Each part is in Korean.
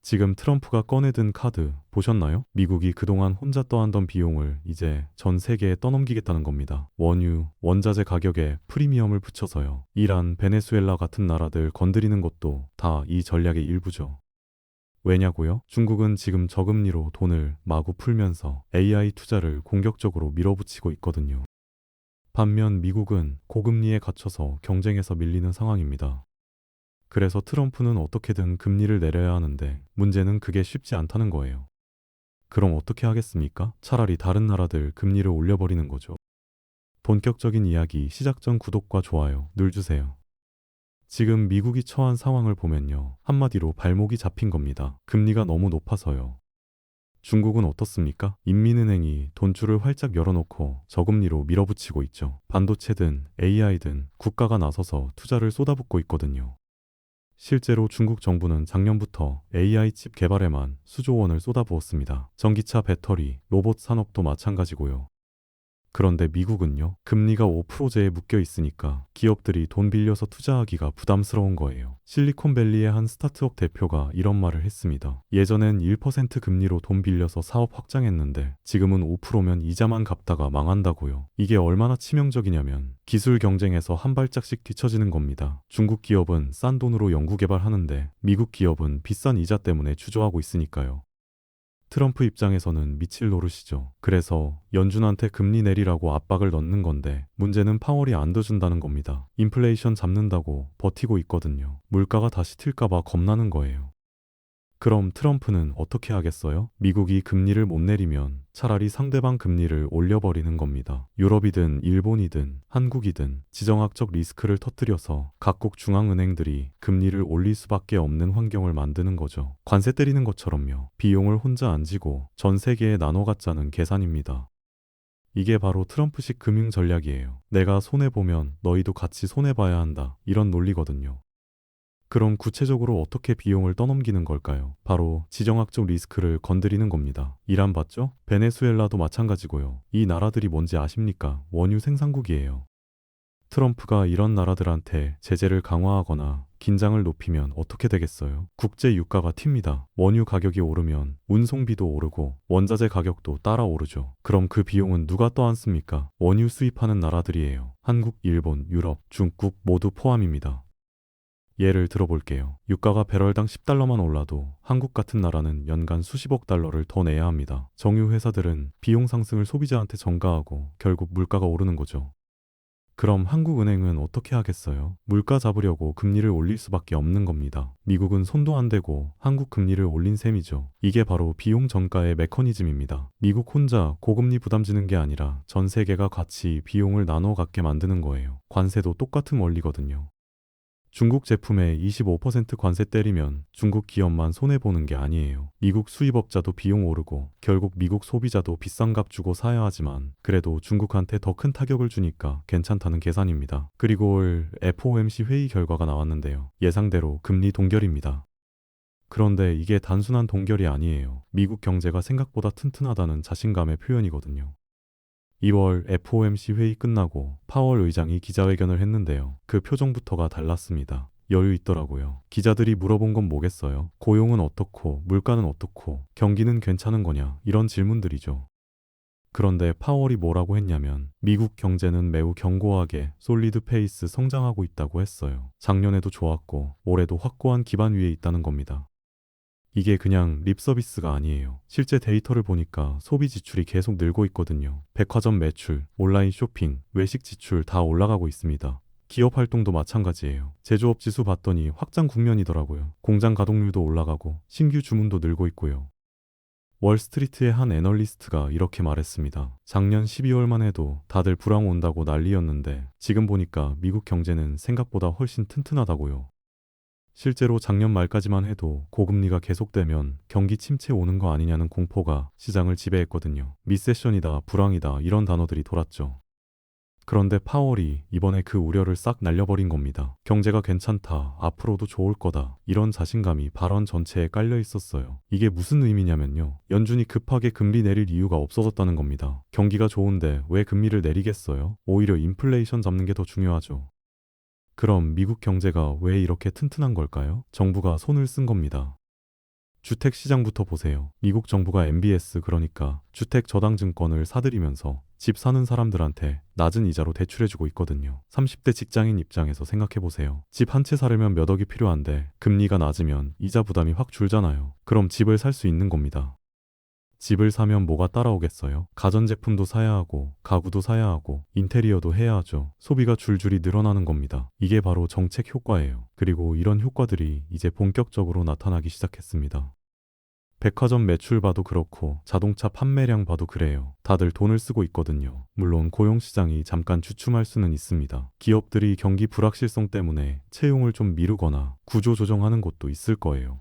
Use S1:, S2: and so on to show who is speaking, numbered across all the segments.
S1: 지금 트럼프가 꺼내든 카드 보셨나요? 미국이 그동안 혼자 떠안던 비용을 이제 전 세계에 떠넘기겠다는 겁니다. 원유, 원자재 가격에 프리미엄을 붙여서요. 이란, 베네수엘라 같은 나라들 건드리는 것도 다 이 전략의 일부죠. 왜냐고요? 중국은 지금 저금리로 돈을 마구 풀면서 AI 투자를 공격적으로 밀어붙이고 있거든요. 반면 미국은 고금리에 갇혀서 경쟁에서 밀리는 상황입니다. 그래서 트럼프는 어떻게든 금리를 내려야 하는데 문제는 그게 쉽지 않다는 거예요. 그럼 어떻게 하겠습니까? 차라리 다른 나라들 금리를 올려버리는 거죠. 본격적인 이야기 시작 전 구독과 좋아요 눌주세요. 지금 미국이 처한 상황을 보면요. 한마디로 발목이 잡힌 겁니다. 금리가 너무 높아서요. 중국은 어떻습니까? 인민은행이 돈줄을 활짝 열어놓고 저금리로 밀어붙이고 있죠. 반도체든 AI든 국가가 나서서 투자를 쏟아붓고 있거든요. 실제로 중국 정부는 작년부터 AI 칩 개발에만 수조 원을 쏟아부었습니다. 전기차 배터리, 로봇 산업도 마찬가지고요. 그런데 미국은요, 금리가 5%제에 묶여 있으니까 기업들이 돈 빌려서 투자하기가 부담스러운 거예요. 실리콘밸리의 한 스타트업 대표가 이런 말을 했습니다. 예전엔 1% 금리로 돈 빌려서 사업 확장했는데 지금은 5%면 이자만 갚다가 망한다고요. 이게 얼마나 치명적이냐면 기술 경쟁에서 한 발짝씩 뒤처지는 겁니다. 중국 기업은 싼 돈으로 연구개발하는데 미국 기업은 비싼 이자 때문에 주저하고 있으니까요. 트럼프 입장에서는 미칠 노릇이죠. 그래서 연준한테 금리 내리라고 압박을 넣는 건데 문제는 파월이 안 둬준다는 겁니다. 인플레이션 잡는다고 버티고 있거든요. 물가가 다시 튈까봐 겁나는 거예요. 그럼 트럼프는 어떻게 하겠어요? 미국이 금리를 못 내리면 차라리 상대방 금리를 올려버리는 겁니다. 유럽이든 일본이든 한국이든 지정학적 리스크를 터뜨려서 각국 중앙은행들이 금리를 올릴 수밖에 없는 환경을 만드는 거죠. 관세 때리는 것처럼요. 비용을 혼자 안 지고 전 세계에 나눠 갖자는 계산입니다. 이게 바로 트럼프식 금융 전략이에요. 내가 손해보면 너희도 같이 손해봐야 한다. 이런 논리거든요. 그럼 구체적으로 어떻게 비용을 떠넘기는 걸까요? 바로 지정학적 리스크를 건드리는 겁니다. 이란 봤죠? 베네수엘라도 마찬가지고요. 이 나라들이 뭔지 아십니까? 원유 생산국이에요. 트럼프가 이런 나라들한테 제재를 강화하거나 긴장을 높이면 어떻게 되겠어요? 국제 유가가 튑니다. 원유 가격이 오르면 운송비도 오르고 원자재 가격도 따라 오르죠. 그럼 그 비용은 누가 떠안습니까? 원유 수입하는 나라들이에요. 한국, 일본, 유럽, 중국 모두 포함입니다. 예를 들어볼게요. 유가가 배럴당 10달러만 올라도 한국 같은 나라는 연간 수십억 달러를 더 내야 합니다. 정유 회사들은 비용 상승을 소비자한테 전가하고 결국 물가가 오르는 거죠. 그럼 한국은행은 어떻게 하겠어요? 물가 잡으려고 금리를 올릴 수밖에 없는 겁니다. 미국은 손도 안 대고 한국 금리를 올린 셈이죠. 이게 바로 비용 전가의 메커니즘입니다. 미국 혼자 고금리 부담지는 게 아니라 전 세계가 같이 비용을 나눠 갖게 만드는 거예요. 관세도 똑같은 원리거든요. 중국 제품에 25% 관세 때리면 중국 기업만 손해보는 게 아니에요. 미국 수입업자도 비용 오르고 결국 미국 소비자도 비싼 값 주고 사야 하지만 그래도 중국한테 더 큰 타격을 주니까 괜찮다는 계산입니다. 그리고 올 FOMC 회의 결과가 나왔는데요. 예상대로 금리 동결입니다. 그런데 이게 단순한 동결이 아니에요. 미국 경제가 생각보다 튼튼하다는 자신감의 표현이거든요. 2월 FOMC 회의 끝나고 파월 의장이 기자회견을 했는데요. 그 표정부터가 달랐습니다. 여유 있더라고요. 기자들이 물어본 건 뭐겠어요? 고용은 어떻고, 물가는 어떻고, 경기는 괜찮은 거냐? 이런 질문들이죠. 그런데 파월이 뭐라고 했냐면 미국 경제는 매우 견고하게 솔리드 페이스 성장하고 있다고 했어요. 작년에도 좋았고 올해도 확고한 기반 위에 있다는 겁니다. 이게 그냥 립 서비스가 아니에요. 실제 데이터를 보니까 소비 지출이 계속 늘고 있거든요. 백화점 매출, 온라인 쇼핑, 외식 지출 다 올라가고 있습니다. 기업 활동도 마찬가지예요. 제조업 지수 봤더니 확장 국면이더라고요. 공장 가동률도 올라가고 신규 주문도 늘고 있고요. 월스트리트의 한 애널리스트가 이렇게 말했습니다. 작년 12월만 해도 다들 불황 온다고 난리였는데 지금 보니까 미국 경제는 생각보다 훨씬 튼튼하다고요. 실제로 작년 말까지만 해도 고금리가 계속되면 경기 침체 오는 거 아니냐는 공포가 시장을 지배했거든요. 미세션이다, 불황이다 이런 단어들이 돌았죠. 그런데 파월이 이번에 그 우려를 싹 날려버린 겁니다. 경제가 괜찮다, 앞으로도 좋을 거다 이런 자신감이 발언 전체에 깔려 있었어요. 이게 무슨 의미냐면요. 연준이 급하게 금리 내릴 이유가 없어졌다는 겁니다. 경기가 좋은데 왜 금리를 내리겠어요? 오히려 인플레이션 잡는 게 더 중요하죠. 그럼 미국 경제가 왜 이렇게 튼튼한 걸까요? 정부가 손을 쓴 겁니다. 주택 시장부터 보세요. 미국 정부가 MBS 그러니까 주택 저당증권을 사들이면서 집 사는 사람들한테 낮은 이자로 대출해주고 있거든요. 30대 직장인 입장에서 생각해보세요. 집 한 채 사려면 몇 억이 필요한데 금리가 낮으면 이자 부담이 확 줄잖아요. 그럼 집을 살 수 있는 겁니다. 집을 사면 뭐가 따라오겠어요? 가전제품도 사야 하고, 가구도 사야 하고, 인테리어도 해야 하죠. 소비가 줄줄이 늘어나는 겁니다. 이게 바로 정책 효과예요. 그리고 이런 효과들이 이제 본격적으로 나타나기 시작했습니다. 백화점 매출 봐도 그렇고 자동차 판매량 봐도 그래요. 다들 돈을 쓰고 있거든요. 물론 고용시장이 잠깐 주춤할 수는 있습니다. 기업들이 경기 불확실성 때문에 채용을 좀 미루거나 구조조정하는 곳도 있을 거예요.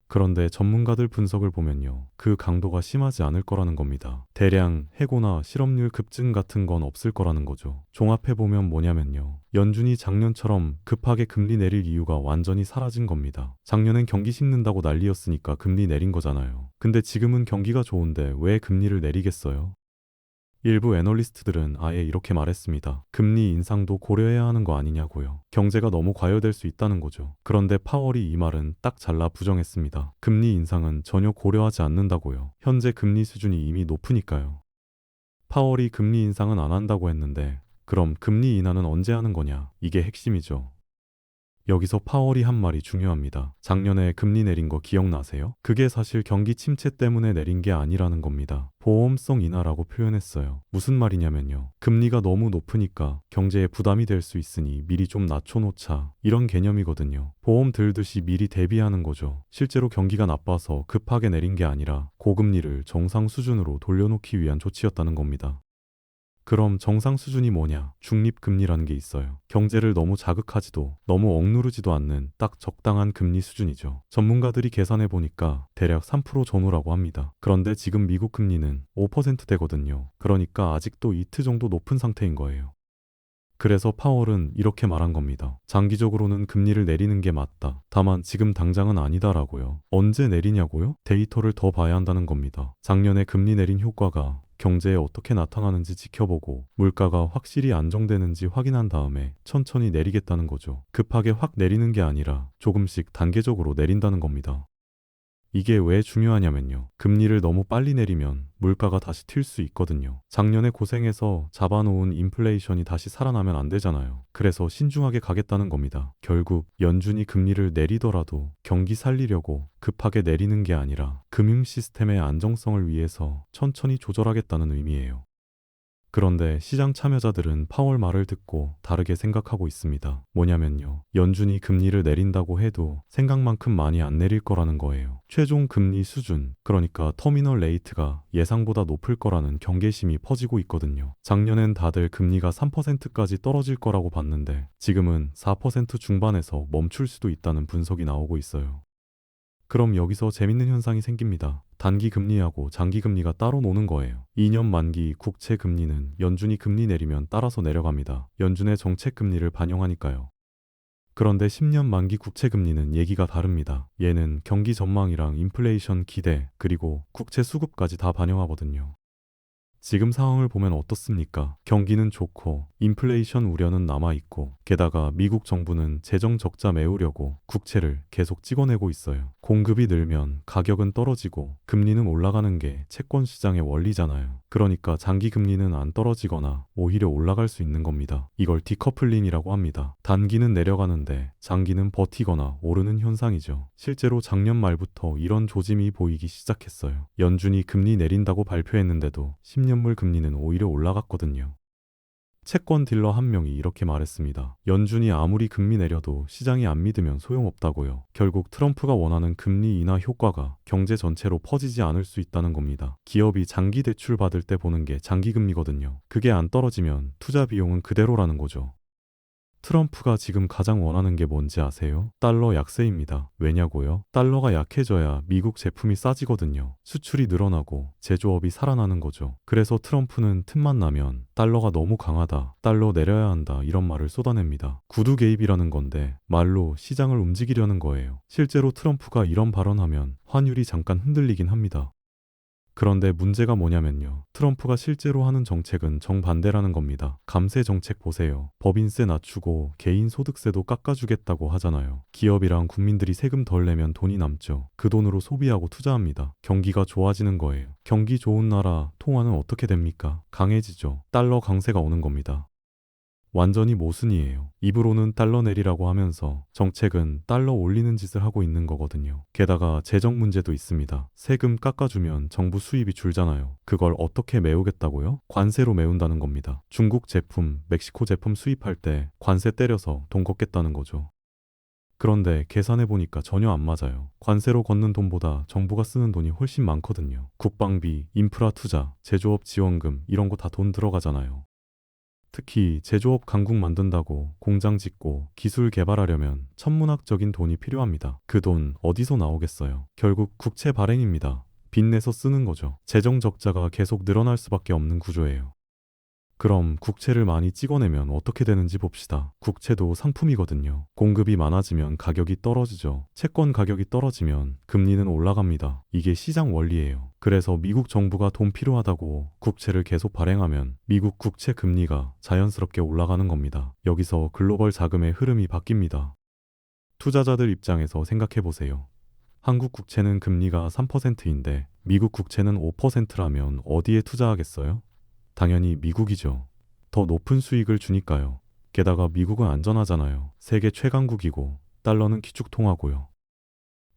S1: 그런데 전문가들 분석을 보면요. 그 강도가 심하지 않을 거라는 겁니다. 대량 해고나 실업률 급증 같은 건 없을 거라는 거죠. 종합해보면 뭐냐면요. 연준이 작년처럼 급하게 금리 내릴 이유가 완전히 사라진 겁니다. 작년엔 경기 식는다고 난리였으니까 금리 내린 거잖아요. 근데 지금은 경기가 좋은데 왜 금리를 내리겠어요? 일부 애널리스트들은 아예 이렇게 말했습니다. 금리 인상도 고려해야 하는 거 아니냐고요. 경제가 너무 과열될 수 있다는 거죠. 그런데 파월이 이 말은 딱 잘라 부정했습니다. 금리 인상은 전혀 고려하지 않는다고요. 현재 금리 수준이 이미 높으니까요. 파월이 금리 인상은 안 한다고 했는데 그럼 금리 인하는 언제 하는 거냐? 이게 핵심이죠. 여기서 파월이 한 말이 중요합니다. 작년에 금리 내린 거 기억나세요? 그게 사실 경기 침체 때문에 내린 게 아니라는 겁니다. 보험성 인하라고 표현했어요. 무슨 말이냐면요. 금리가 너무 높으니까 경제에 부담이 될 수 있으니 미리 좀 낮춰놓자. 이런 개념이거든요. 보험 들듯이 미리 대비하는 거죠. 실제로 경기가 나빠서 급하게 내린 게 아니라 고금리를 정상 수준으로 돌려놓기 위한 조치였다는 겁니다. 그럼 정상 수준이 뭐냐? 중립금리라는 게 있어요. 경제를 너무 자극하지도 너무 억누르지도 않는 딱 적당한 금리 수준이죠. 전문가들이 계산해 보니까 대략 3% 전후라고 합니다. 그런데 지금 미국 금리는 5%대거든요. 그러니까 아직도 이트 정도 높은 상태인 거예요. 그래서 파월은 이렇게 말한 겁니다. 장기적으로는 금리를 내리는 게 맞다. 다만 지금 당장은 아니다라고요. 언제 내리냐고요? 데이터를 더 봐야 한다는 겁니다. 작년에 금리 내린 효과가 경제에 어떻게 나타나는지 지켜보고 물가가 확실히 안정되는지 확인한 다음에 천천히 내리겠다는 거죠. 급하게 확 내리는 게 아니라 조금씩 단계적으로 내린다는 겁니다. 이게 왜 중요하냐면요. 금리를 너무 빨리 내리면 물가가 다시 튈 수 있거든요. 작년에 고생해서 잡아놓은 인플레이션이 다시 살아나면 안 되잖아요. 그래서 신중하게 가겠다는 겁니다. 결국 연준이 금리를 내리더라도 경기 살리려고 급하게 내리는 게 아니라 금융 시스템의 안정성을 위해서 천천히 조절하겠다는 의미예요. 그런데 시장 참여자들은 파월 말을 듣고 다르게 생각하고 있습니다. 뭐냐면요. 연준이 금리를 내린다고 해도 생각만큼 많이 안 내릴 거라는 거예요. 최종 금리 수준, 그러니까 터미널 레이트가 예상보다 높을 거라는 경계심이 퍼지고 있거든요. 작년엔 다들 금리가 3%까지 떨어질 거라고 봤는데 지금은 4% 중반에서 멈출 수도 있다는 분석이 나오고 있어요. 그럼 여기서 재밌는 현상이 생깁니다. 단기 금리하고 장기 금리가 따로 노는 거예요. 2년 만기 국채 금리는 연준이 금리 내리면 따라서 내려갑니다. 연준의 정책 금리를 반영하니까요. 그런데 10년 만기 국채 금리는 얘기가 다릅니다. 얘는 경기 전망이랑 인플레이션 기대, 그리고 국채 수급까지 다 반영하거든요. 지금 상황을 보면 어떻습니까? 경기는 좋고 인플레이션 우려는 남아있고 게다가 미국 정부는 재정 적자 메우려고 국채를 계속 찍어내고 있어요. 공급이 늘면 가격은 떨어지고 금리는 올라가는 게 채권 시장의 원리잖아요. 그러니까 장기 금리는 안 떨어지거나 오히려 올라갈 수 있는 겁니다. 이걸 디커플링이라고 합니다. 단기는 내려가는데 장기는 버티거나 오르는 현상이죠. 실제로 작년 말부터 이런 조짐이 보이기 시작했어요. 연준이 금리 내린다고 발표했는데도 10년물 금리는 오히려 올라갔거든요. 채권 딜러 한 명이 이렇게 말했습니다. 연준이 아무리 금리 내려도 시장이 안 믿으면 소용없다고요. 결국 트럼프가 원하는 금리 인하 효과가 경제 전체로 퍼지지 않을 수 있다는 겁니다. 기업이 장기 대출 받을 때 보는 게 장기 금리거든요. 그게 안 떨어지면 투자 비용은 그대로라는 거죠. 트럼프가 지금 가장 원하는 게 뭔지 아세요? 달러 약세입니다. 왜냐고요? 달러가 약해져야 미국 제품이 싸지거든요. 수출이 늘어나고 제조업이 살아나는 거죠. 그래서 트럼프는 틈만 나면 달러가 너무 강하다, 달러 내려야 한다 이런 말을 쏟아냅니다. 구두 개입이라는 건데 말로 시장을 움직이려는 거예요. 실제로 트럼프가 이런 발언하면 환율이 잠깐 흔들리긴 합니다. 그런데 문제가 뭐냐면요. 트럼프가 실제로 하는 정책은 정반대라는 겁니다. 감세 정책 보세요. 법인세 낮추고 개인 소득세도 깎아주겠다고 하잖아요. 기업이랑 국민들이 세금 덜 내면 돈이 남죠. 그 돈으로 소비하고 투자합니다. 경기가 좋아지는 거예요. 경기 좋은 나라 통화는 어떻게 됩니까? 강해지죠. 달러 강세가 오는 겁니다. 완전히 모순이에요. 입으로는 달러 내리라고 하면서 정책은 달러 올리는 짓을 하고 있는 거거든요. 게다가 재정 문제도 있습니다. 세금 깎아주면 정부 수입이 줄잖아요. 그걸 어떻게 메우겠다고요? 관세로 메운다는 겁니다. 중국 제품, 멕시코 제품 수입할 때 관세 때려서 돈 걷겠다는 거죠. 그런데 계산해보니까 전혀 안 맞아요. 관세로 걷는 돈보다 정부가 쓰는 돈이 훨씬 많거든요. 국방비, 인프라 투자, 제조업 지원금 이런 거 다 돈 들어가잖아요. 특히 제조업 강국 만든다고 공장 짓고 기술 개발하려면 천문학적인 돈이 필요합니다. 그 돈 어디서 나오겠어요? 결국 국채 발행입니다. 빚내서 쓰는 거죠. 재정 적자가 계속 늘어날 수밖에 없는 구조예요. 그럼 국채를 많이 찍어내면 어떻게 되는지 봅시다. 국채도 상품이거든요. 공급이 많아지면 가격이 떨어지죠. 채권 가격이 떨어지면 금리는 올라갑니다. 이게 시장 원리예요. 그래서 미국 정부가 돈 필요하다고 국채를 계속 발행하면 미국 국채 금리가 자연스럽게 올라가는 겁니다. 여기서 글로벌 자금의 흐름이 바뀝니다. 투자자들 입장에서 생각해 보세요. 한국 국채는 금리가 3%인데 미국 국채는 5%라면 어디에 투자하겠어요? 당연히 미국이죠. 더 높은 수익을 주니까요. 게다가 미국은 안전하잖아요. 세계 최강국이고 달러는 기축통화고요.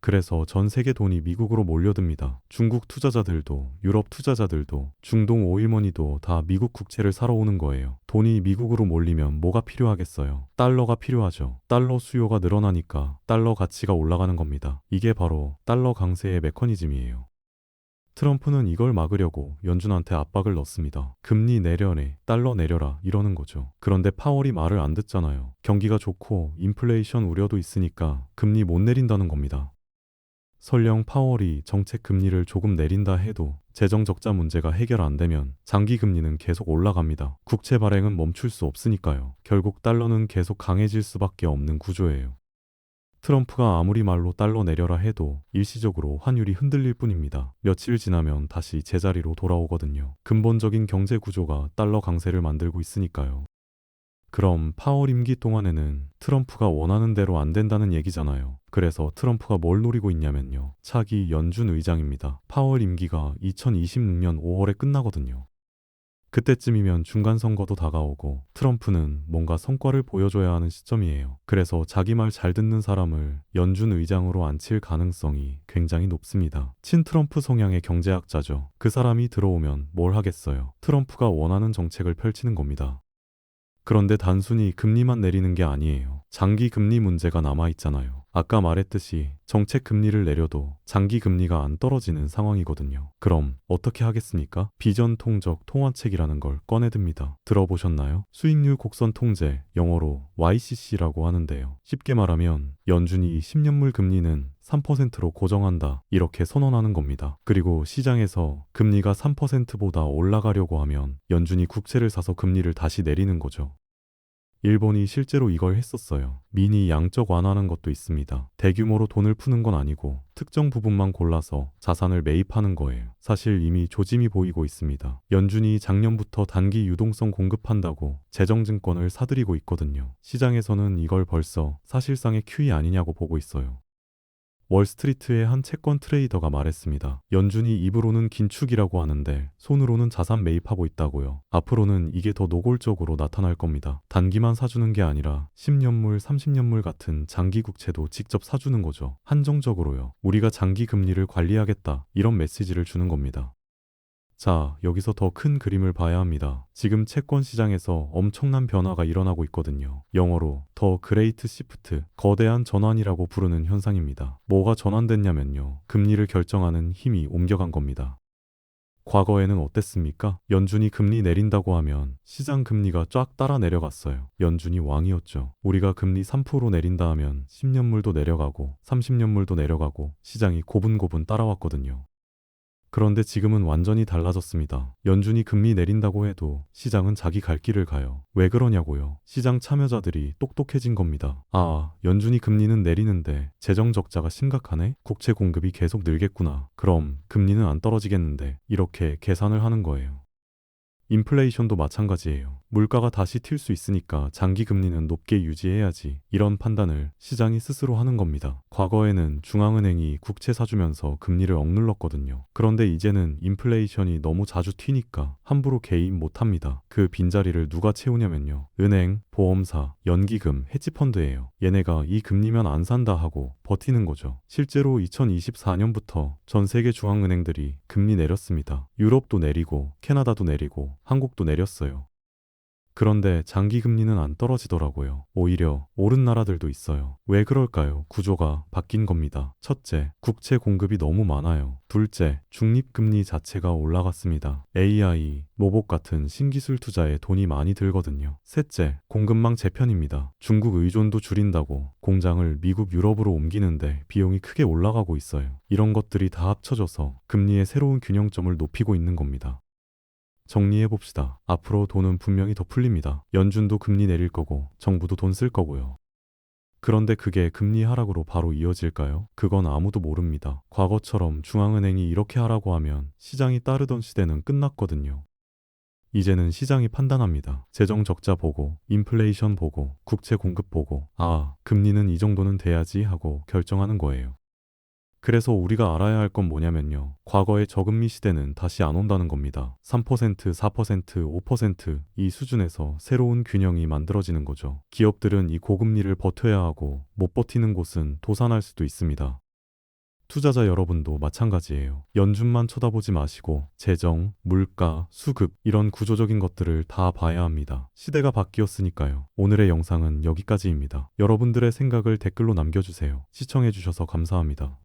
S1: 그래서 전 세계 돈이 미국으로 몰려듭니다. 중국 투자자들도 유럽 투자자들도 중동 오일머니도 다 미국 국채를 사러 오는 거예요. 돈이 미국으로 몰리면 뭐가 필요하겠어요? 달러가 필요하죠. 달러 수요가 늘어나니까 달러 가치가 올라가는 겁니다. 이게 바로 달러 강세의 메커니즘이에요. 트럼프는 이걸 막으려고 연준한테 압박을 넣습니다. 금리 내려내, 달러 내려라 이러는 거죠. 그런데 파월이 말을 안 듣잖아요. 경기가 좋고 인플레이션 우려도 있으니까 금리 못 내린다는 겁니다. 설령 파월이 정책 금리를 조금 내린다 해도 재정 적자 문제가 해결 안 되면 장기 금리는 계속 올라갑니다. 국채 발행은 멈출 수 없으니까요. 결국 달러는 계속 강해질 수밖에 없는 구조예요. 트럼프가 아무리 말로 달러 내려라 해도 일시적으로 환율이 흔들릴 뿐입니다. 며칠 지나면 다시 제자리로 돌아오거든요. 근본적인 경제 구조가 달러 강세를 만들고 있으니까요. 그럼 파월 임기 동안에는 트럼프가 원하는 대로 안 된다는 얘기잖아요. 그래서 트럼프가 뭘 노리고 있냐면요. 차기 연준 의장입니다. 파월 임기가 2026년 5월에 끝나거든요. 그때쯤이면 중간선거도 다가오고 트럼프는 뭔가 성과를 보여줘야 하는 시점이에요. 그래서 자기 말 잘 듣는 사람을 연준 의장으로 앉힐 가능성이 굉장히 높습니다. 친트럼프 성향의 경제학자죠. 그 사람이 들어오면 뭘 하겠어요? 트럼프가 원하는 정책을 펼치는 겁니다. 그런데 단순히 금리만 내리는 게 아니에요. 장기 금리 문제가 남아있잖아요. 아까 말했듯이 정책 금리를 내려도 장기 금리가 안 떨어지는 상황이거든요. 그럼 어떻게 하겠습니까? 비전 통적 통화책이라는 걸 꺼내듭니다. 들어보셨나요? 수익률 곡선 통제, 영어로 YCC라고 하는데요. 쉽게 말하면 연준이 10년물 금리는 3%로 고정한다. 이렇게 선언하는 겁니다. 그리고 시장에서 금리가 3%보다 올라가려고 하면 연준이 국채를 사서 금리를 다시 내리는 거죠. 일본이 실제로 이걸 했었어요. 미니 양적 완화하는 것도 있습니다. 대규모로 돈을 푸는 건 아니고 특정 부분만 골라서 자산을 매입하는 거예요. 사실 이미 조짐이 보이고 있습니다. 연준이 작년부터 단기 유동성 공급한다고 재정증권을 사들이고 있거든요. 시장에서는 이걸 벌써 사실상의 QE 아니냐고 보고 있어요. 월스트리트의 한 채권 트레이더가 말했습니다. 연준이 입으로는 긴축이라고 하는데 손으로는 자산 매입하고 있다고요. 앞으로는 이게 더 노골적으로 나타날 겁니다. 단기만 사주는 게 아니라 10년물, 30년물 같은 장기 국채도 직접 사주는 거죠. 한정적으로요. 우리가 장기 금리를 관리하겠다. 이런 메시지를 주는 겁니다. 자, 여기서 더 큰 그림을 봐야 합니다. 지금 채권 시장에서 엄청난 변화가 일어나고 있거든요. 영어로 더 그레이트 시프트, 거대한 전환이라고 부르는 현상입니다. 뭐가 전환됐냐면요. 금리를 결정하는 힘이 옮겨간 겁니다. 과거에는 어땠습니까? 연준이 금리 내린다고 하면 시장 금리가 쫙 따라 내려갔어요. 연준이 왕이었죠. 우리가 금리 3% 내린다 하면 10년물도 내려가고 30년물도 내려가고 시장이 고분고분 따라왔거든요. 그런데 지금은 완전히 달라졌습니다. 연준이 금리 내린다고 해도 시장은 자기 갈 길을 가요. 왜 그러냐고요. 시장 참여자들이 똑똑해진 겁니다. 아, 연준이 금리는 내리는데 재정 적자가 심각하네? 국채 공급이 계속 늘겠구나. 그럼 금리는 안 떨어지겠는데. 이렇게 계산을 하는 거예요. 인플레이션도 마찬가지예요. 물가가 다시 튈 수 있으니까 장기 금리는 높게 유지해야지. 이런 판단을 시장이 스스로 하는 겁니다. 과거에는 중앙은행이 국채 사주면서 금리를 억눌렀거든요. 그런데 이제는 인플레이션이 너무 자주 튀니까 함부로 개입 못합니다. 그 빈자리를 누가 채우냐면요. 은행, 보험사, 연기금, 헤지펀드예요. 얘네가 이 금리면 안 산다 하고 버티는 거죠. 실제로 2024년부터 전 세계 중앙은행들이 금리 내렸습니다. 유럽도 내리고 캐나다도 내리고 한국도 내렸어요. 그런데 장기 금리는 안 떨어지더라고요. 오히려 오른 나라들도 있어요. 왜 그럴까요? 구조가 바뀐 겁니다. 첫째, 국채 공급이 너무 많아요. 둘째, 중립금리 자체가 올라갔습니다. AI, 로봇 같은 신기술 투자에 돈이 많이 들거든요. 셋째, 공급망 재편입니다. 중국 의존도 줄인다고 공장을 미국, 유럽으로 옮기는데 비용이 크게 올라가고 있어요. 이런 것들이 다 합쳐져서 금리의 새로운 균형점을 높이고 있는 겁니다. 정리해봅시다. 앞으로 돈은 분명히 더 풀립니다. 연준도 금리 내릴 거고 정부도 돈 쓸 거고요. 그런데 그게 금리 하락으로 바로 이어질까요? 그건 아무도 모릅니다. 과거처럼 중앙은행이 이렇게 하라고 하면 시장이 따르던 시대는 끝났거든요. 이제는 시장이 판단합니다. 재정 적자 보고, 인플레이션 보고, 국채 공급 보고, 아, 금리는 이 정도는 돼야지 하고 결정하는 거예요. 그래서 우리가 알아야 할 건 뭐냐면요. 과거의 저금리 시대는 다시 안 온다는 겁니다. 3%, 4%, 5% 이 수준에서 새로운 균형이 만들어지는 거죠. 기업들은 이 고금리를 버텨야 하고 못 버티는 곳은 도산할 수도 있습니다. 투자자 여러분도 마찬가지예요. 연준만 쳐다보지 마시고 재정, 물가, 수급 이런 구조적인 것들을 다 봐야 합니다. 시대가 바뀌었으니까요. 오늘의 영상은 여기까지입니다. 여러분들의 생각을 댓글로 남겨주세요. 시청해주셔서 감사합니다.